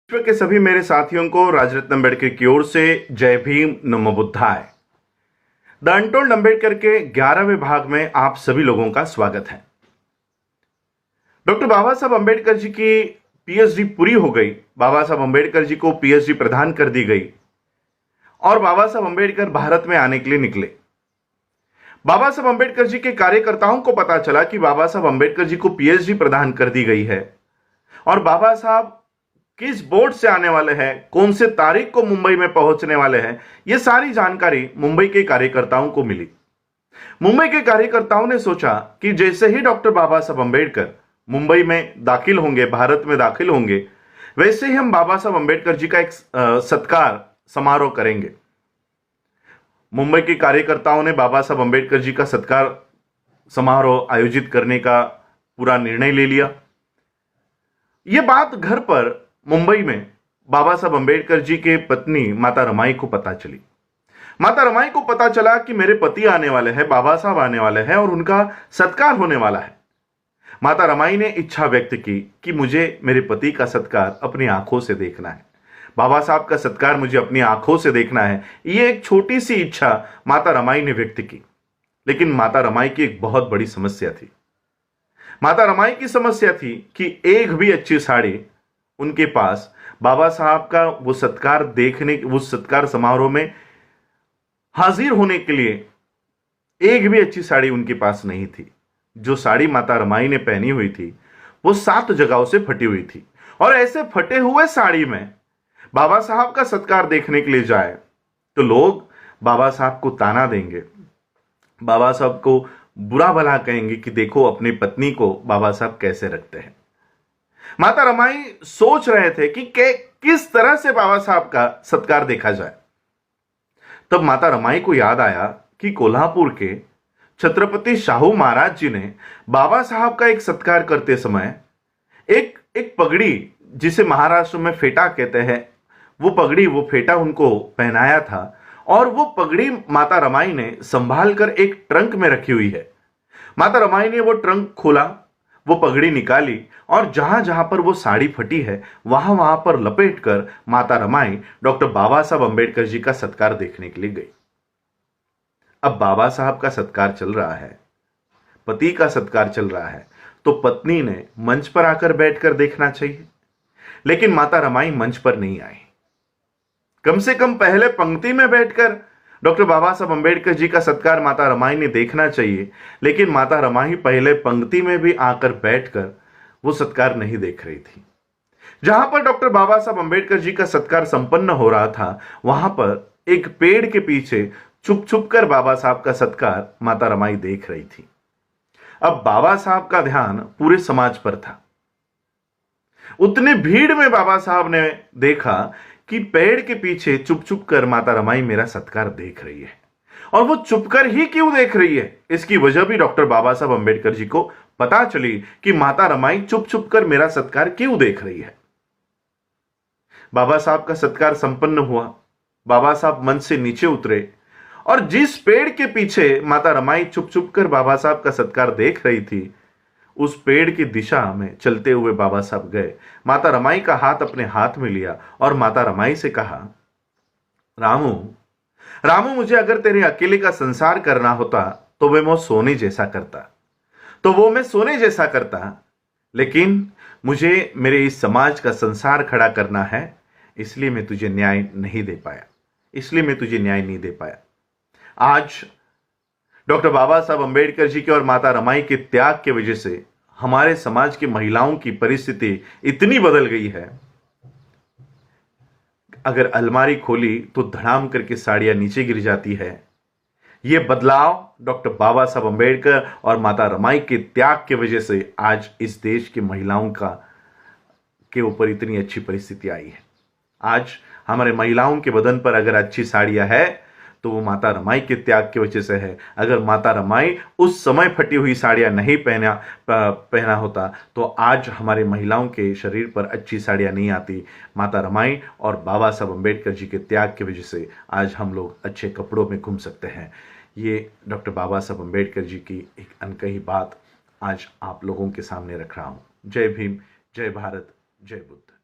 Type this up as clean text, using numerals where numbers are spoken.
विश्व के सभी मेरे साथियों को राजरत्न अम्बेडकर की ओर से जय भीम नमो बुद्धाय। द अनटोल्ड अम्बेडकर के 11वें भाग में आप सभी लोगों का स्वागत है। डॉक्टर बाबा साहब अम्बेडकर जी की पीएचडी पूरी हो गई। बाबा साहब अम्बेडकर जी को पीएचडी प्रदान कर दी गई और बाबा साहब अम्बेडकर भारत में आने के लिए निकले। बाबा साहब अम्बेडकर जी के कार्यकर्ताओं को पता चला कि बाबा साहब अम्बेडकर जी को पीएचडी प्रदान कर दी गई है और बाबा साहब किस बोर्ड से आने वाले हैं, कौन से तारीख को मुंबई में पहुंचने वाले हैं, यह सारी जानकारी मुंबई के कार्यकर्ताओं को मिली। मुंबई के कार्यकर्ताओं ने सोचा कि जैसे ही डॉक्टर बाबा साहब अम्बेडकर मुंबई में दाखिल होंगे, भारत में दाखिल होंगे, वैसे ही हम बाबा साहब अम्बेडकर जी का एक सत्कार समारोह करेंगे। मुंबई के कार्यकर्ताओं ने बाबा साहब अम्बेडकर जी का सत्कार समारोह आयोजित करने का पूरा निर्णय ले लिया। यह बात घर पर मुंबई में बाबा साहब अम्बेडकर जी के पत्नी माता रमाई को पता चली। माता रमाई को पता चला कि मेरे पति आने वाले हैं, बाबा साहब आने वाले हैं और उनका सत्कार होने वाला है। माता रमाई ने इच्छा व्यक्त की कि मुझे मेरे पति का सत्कार अपनी आंखों से देखना है, बाबा साहब का सत्कार मुझे अपनी आंखों से देखना है। यह एक छोटी सी इच्छा माता रमाई ने व्यक्त की, लेकिन माता रमाई की एक बहुत बड़ी समस्या थी। माता रमाई की समस्या थी कि एक भी अच्छी साड़ी उनके पास बाबा साहब का वो सत्कार देखने, उस सत्कार समारोह में हाजिर होने के लिए एक भी अच्छी साड़ी उनके पास नहीं थी। जो साड़ी माता रमाई ने पहनी हुई थी वो 7 जगहों से फटी हुई थी और ऐसे फटे हुए साड़ी में बाबा साहब का सत्कार देखने के लिए जाए तो लोग बाबा साहब को ताना देंगे, बाबा साहब को बुरा भला कहेंगे कि देखो अपनी पत्नी को बाबा साहब कैसे रखते हैं। माता रमाई सोच रहे थे कि किस तरह से बाबा साहब का सत्कार देखा जाए। तब माता रमाई को याद आया कि कोल्हापुर के छत्रपति शाहू महाराज जी ने बाबा साहब का एक सत्कार करते समय एक पगड़ी, जिसे महाराष्ट्र में फेटा कहते हैं, वो पगड़ी, वो फेटा उनको पहनाया था और वो पगड़ी माता रमाई ने संभाल कर एक ट्रंक में रखी हुई है। माता रमाई ने वो ट्रंक खोला, वो पगड़ी निकाली और जहां जहां पर वो साड़ी फटी है वहां वहां पर लपेट कर माता रमाई डॉक्टर बाबा साहब अम्बेडकर जी का सत्कार देखने के लिए गई। अब बाबा साहब का सत्कार चल रहा है, पति का सत्कार चल रहा है, तो पत्नी ने मंच पर आकर बैठकर देखना चाहिए, लेकिन माता रमाई मंच पर नहीं आई। कम से कम पहले पंक्ति में बैठकर डॉक्टर बाबा साहब अम्बेडकर जी का सत्कार माता रमाई ने देखना चाहिए, लेकिन माता रमाई पहले पंक्ति में भी आकर बैठकर वो सत्कार नहीं देख रही थी। जहां पर डॉक्टर बाबा साहब अम्बेडकर जी का सत्कार संपन्न हो रहा था वहां पर एक पेड़ के पीछे छुप छुप कर बाबा साहब का सत्कार माता रमाई देख रही थी। अब बाबा साहब का ध्यान पूरे समाज पर था। उतनी भीड़ में बाबा साहब ने देखा कि पेड़ के पीछे चुप चुप कर माता रमाई मेरा सत्कार देख रही है, और वो चुप कर ही क्यों देख रही है, इसकी वजह भी डॉक्टर बाबा साहब अम्बेडकर जी को पता चली कि माता रमाई चुप चुप कर मेरा सत्कार क्यों देख रही है। बाबा साहब का सत्कार संपन्न हुआ, बाबा साहब मंच से नीचे उतरे और जिस पेड़ के पीछे माता रमाई चुप चुप कर बाबा साहब का सत्कार देख रही थी, उस पेड़ की दिशा में चलते हुए बाबा साहब गए। माता रमाई का हाथ अपने हाथ में लिया और माता रमाई से कहा, रामू रामू, मुझे अगर तेरे अकेले का संसार करना होता तो मैं सोने जैसा करता, लेकिन मुझे मेरे इस समाज का संसार खड़ा करना है, इसलिए मैं तुझे न्याय नहीं दे पाया। आज डॉक्टर बाबा साहब अम्बेडकर जी के और माता रमाई के त्याग के वजह से हमारे समाज की महिलाओं की परिस्थिति इतनी बदल गई है, अगर अलमारी खोली तो धड़ाम करके साड़ियां नीचे गिर जाती है। यह बदलाव डॉक्टर बाबा साहब अम्बेडकर और माता रमाई के त्याग के वजह से आज इस देश की महिलाओं के ऊपर इतनी अच्छी परिस्थिति आई है। आज हमारे महिलाओं के बदन पर अगर अच्छी साड़ियां है तो वो माता रमाई के त्याग की वजह से है। अगर माता रमाई उस समय फटी हुई साड़ियां नहीं पहना होता तो आज हमारे महिलाओं के शरीर पर अच्छी साड़ियां नहीं आती। माता रमाई और बाबा साहब अम्बेडकर जी के त्याग की वजह से आज हम लोग अच्छे कपड़ों में घूम सकते हैं। ये डॉक्टर बाबा साहब अम्बेडकर जी की एक अनकही बात आज आप लोगों के सामने रख रहा हूं। जय भीम, जय भारत, जय बुद्ध।